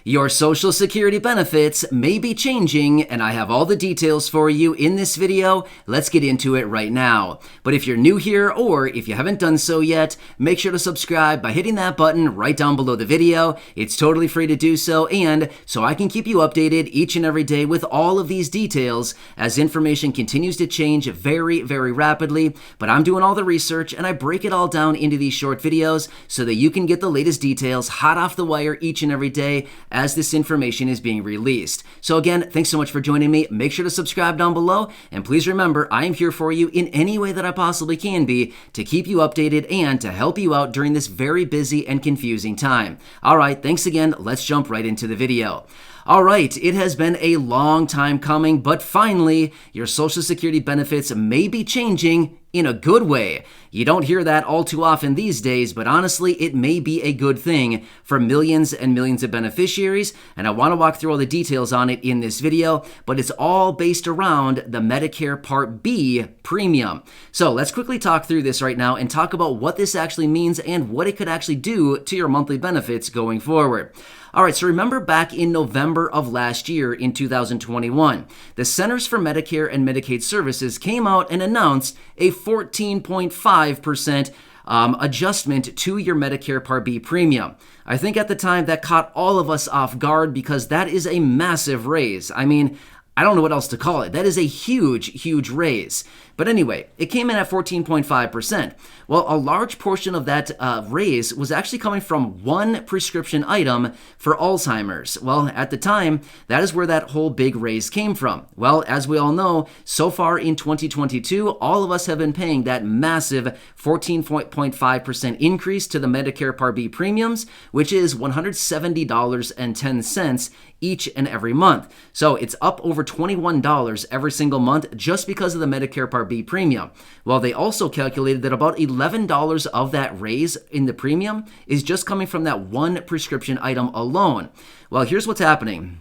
Your Social Security benefits may be changing, and I have all the details for you in this video. Let's get into it right now. But if you're new here, or if you haven't done so yet, make sure to subscribe by hitting that button right down below the video. It's totally free to do so, and so I can keep you updated each and every day with all of these details as information continues to change very, very rapidly. But I'm doing all the research, and I break it all down into these short videos so that you can get the latest details hot off the wire each and every day as this information is being released. So again, thanks so much for joining me. Make sure to subscribe down below, and please remember, I am here for you in any way that I possibly can be to keep you updated and to help you out during this very busy and confusing time. All right, thanks again. Let's jump right into the video. All right, it has been a long time coming, but finally, your Social Security benefits may be changing in a good way. You don't hear that all too often these days, but honestly, it may be a good thing for millions and millions of beneficiaries, and I want to walk through all the details on it in this video, but it's all based around the Medicare Part B premium. So let's quickly talk through this right now and talk about what this actually means and what it could actually do to your monthly benefits going forward. All right, so remember back in November of last year in 2021, the Centers for Medicare and Medicaid Services came out and announced a 14.5% adjustment to your Medicare Part B premium. I think at the time that caught all of us off guard because that is a massive raise. I mean, I don't know what else to call it. That is a huge, huge raise. But anyway, it came in at 14.5%. Well, a large portion of that raise was actually coming from one prescription item for Alzheimer's. Well, at the time, that is where that whole big raise came from. Well, as we all know, so far in 2022, all of us have been paying that massive 14.5% increase to the Medicare Part B premiums, which is $170.10 each and every month. So it's up over $21 every single month just because of the Medicare Part B premium. Well, they also calculated that about $11 of that raise in the premium is just coming from that one prescription item alone. Well, here's what's happening.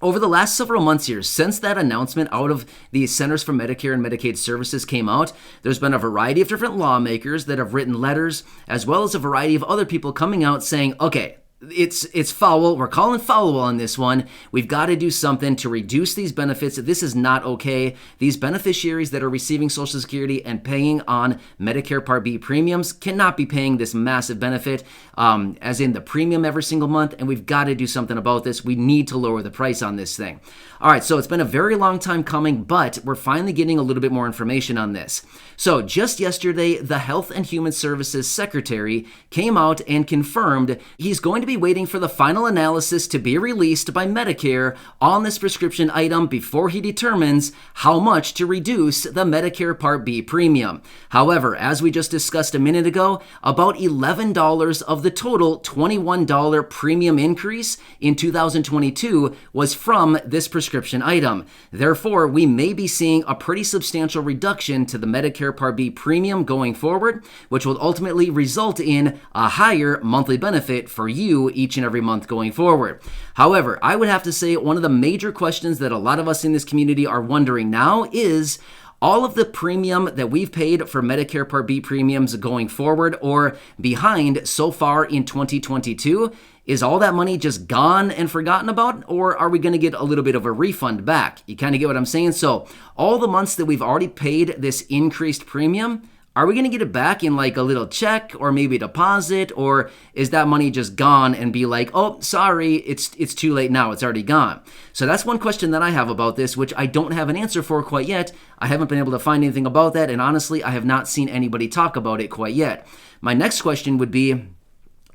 Over the last several months here, since that announcement out of the Centers for Medicare and Medicaid Services came out, there's been a variety of different lawmakers that have written letters, as well as a variety of other people coming out saying, okay, it's foul. We're calling foul on this one. We've got to do something to reduce these benefits. This is not okay. These beneficiaries that are receiving Social Security and paying on Medicare Part B premiums cannot be paying this massive benefit, as in the premium every single month, and we've got to do something about this. We need to lower the price on this thing. All right, so it's been a very long time coming, but we're finally getting a little bit more information on this. So just yesterday, the Health and Human Services Secretary came out and confirmed he's going to be waiting for the final analysis to be released by Medicare on this prescription item before he determines how much to reduce the Medicare Part B premium. However, as we just discussed a minute ago, about $11 of the total $21 premium increase in 2022 was from this prescription item. Therefore, we may be seeing a pretty substantial reduction to the Medicare Part B premium going forward, which will ultimately result in a higher monthly benefit for you each and every month going forward. However, I would have to say one of the major questions that a lot of us in this community are wondering now is, all of the premium that we've paid for Medicare Part B premiums going forward or behind so far in 2022, is all that money just gone and forgotten about, or are we going to get a little bit of a refund back? You kind of get what I'm saying? So all the months that we've already paid this increased premium, are we going to get it back in like a little check or maybe a deposit, or is that money just gone and be like, oh, sorry, it's too late now, it's already gone? So that's one question that I have about this, which I don't have an answer for quite yet. I haven't been able to find anything about that, and honestly, I have not seen anybody talk about it quite yet. My next question would be,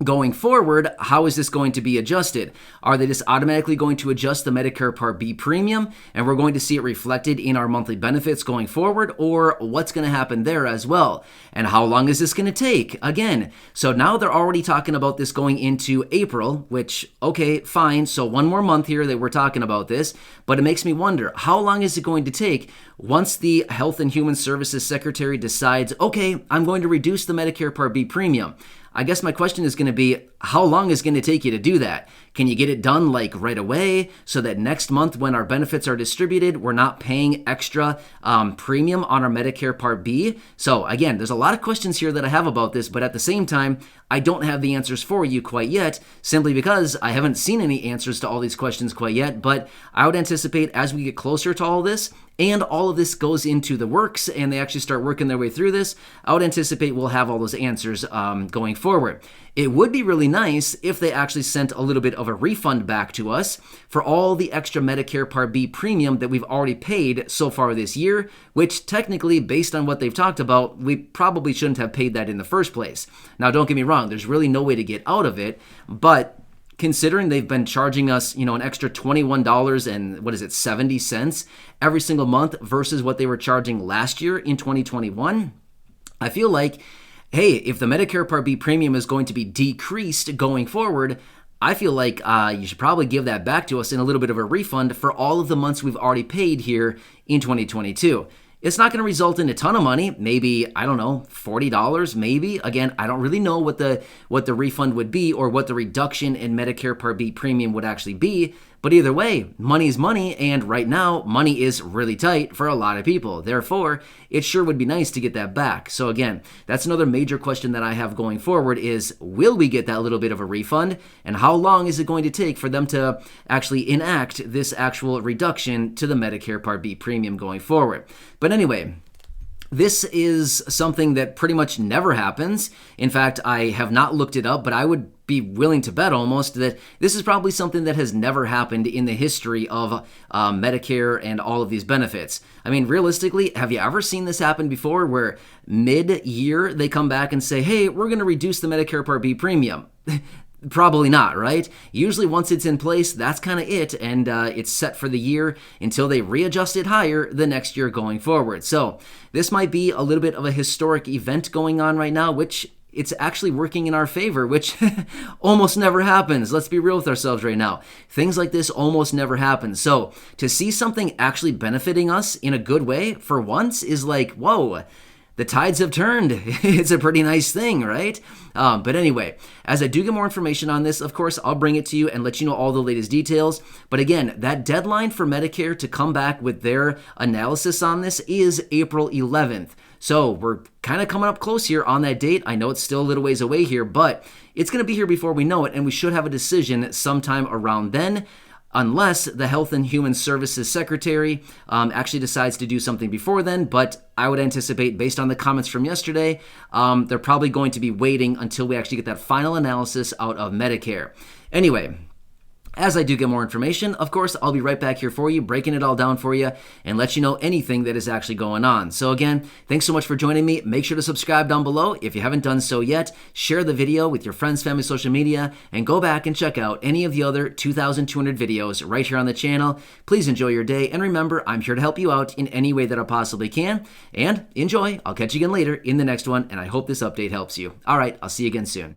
going forward, how is this going to be adjusted? Are they just automatically going to adjust the Medicare Part B premium and we're going to see it reflected in our monthly benefits going forward, or what's going to happen there as well? And how long is this going to take? Again, so now they're already talking about this going into April, which, okay, fine. So one more month here that we're talking about this, but it makes me wonder, how long is it going to take once the Health and Human Services Secretary decides, okay, I'm going to reduce the Medicare Part B premium? I guess my question is going to be, how long is it going to take you to do that? Can you get it done like right away so that next month when our benefits are distributed, we're not paying extra premium on our Medicare Part B? So again, there's a lot of questions here that I have about this, but at the same time, I don't have the answers for you quite yet, simply because I haven't seen any answers to all these questions quite yet. But I would anticipate as we get closer to all this, and all of this goes into the works, and they actually start working their way through this, I would anticipate we'll have all those answers going forward. It would be really nice if they actually sent a little bit of a refund back to us for all the extra Medicare Part B premium that we've already paid so far this year, which technically, based on what they've talked about, we probably shouldn't have paid that in the first place. Now, don't get me wrong, there's really no way to get out of it, but considering they've been charging us, an extra $21 and 70 cents every single month versus what they were charging last year in 2021, I feel like, hey, if the Medicare Part B premium is going to be decreased going forward, I feel like you should probably give that back to us in a little bit of a refund for all of the months we've already paid here in 2022. It's not going to result in a ton of money, maybe, I don't know, $40 maybe. Again, I don't really know what the refund would be or what the reduction in Medicare Part B premium would actually be. But either way, money is money, and right now, money is really tight for a lot of people. Therefore, it sure would be nice to get that back. So again, that's another major question that I have going forward is, will we get that little bit of a refund? And how long is it going to take for them to actually enact this actual reduction to the Medicare Part B premium going forward? But anyway, this is something that pretty much never happens. In fact, I have not looked it up, but I would be willing to bet almost that this is probably something that has never happened in the history of Medicare and all of these benefits. I mean, realistically, have you ever seen this happen before where mid-year they come back and say, hey, we're going to reduce the Medicare Part B premium? Probably not, right? Usually once it's in place, that's kind of it, and it's set for the year until they readjust it higher the next year going forward. So this might be a little bit of a historic event going on right now, which it's actually working in our favor, which almost never happens. Let's be real with ourselves right now. Things like this almost never happen. So to see something actually benefiting us in a good way for once is like, whoa, the tides have turned. It's a pretty nice thing, right? But anyway, as I do get more information on this, of course, I'll bring it to you and let you know all the latest details. But again, that deadline for Medicare to come back with their analysis on this is April 11th. So we're kind of coming up close here on that date. I know it's still a little ways away here, but it's going to be here before we know it, and we should have a decision sometime around then, unless the Health and Human Services Secretary actually decides to do something before then. But I would anticipate, based on the comments from yesterday, they're probably going to be waiting until we actually get that final analysis out of Medicare. Anyway, as I do get more information, of course, I'll be right back here for you, breaking it all down for you and let you know anything that is actually going on. So again, thanks so much for joining me. Make sure to subscribe down below if you haven't done so yet. Share the video with your friends, family, social media, and go back and check out any of the other 2,200 videos right here on the channel. Please enjoy your day, and remember, I'm here to help you out in any way that I possibly can. And enjoy. I'll catch you again later in the next one, and I hope this update helps you. All right, I'll see you again soon.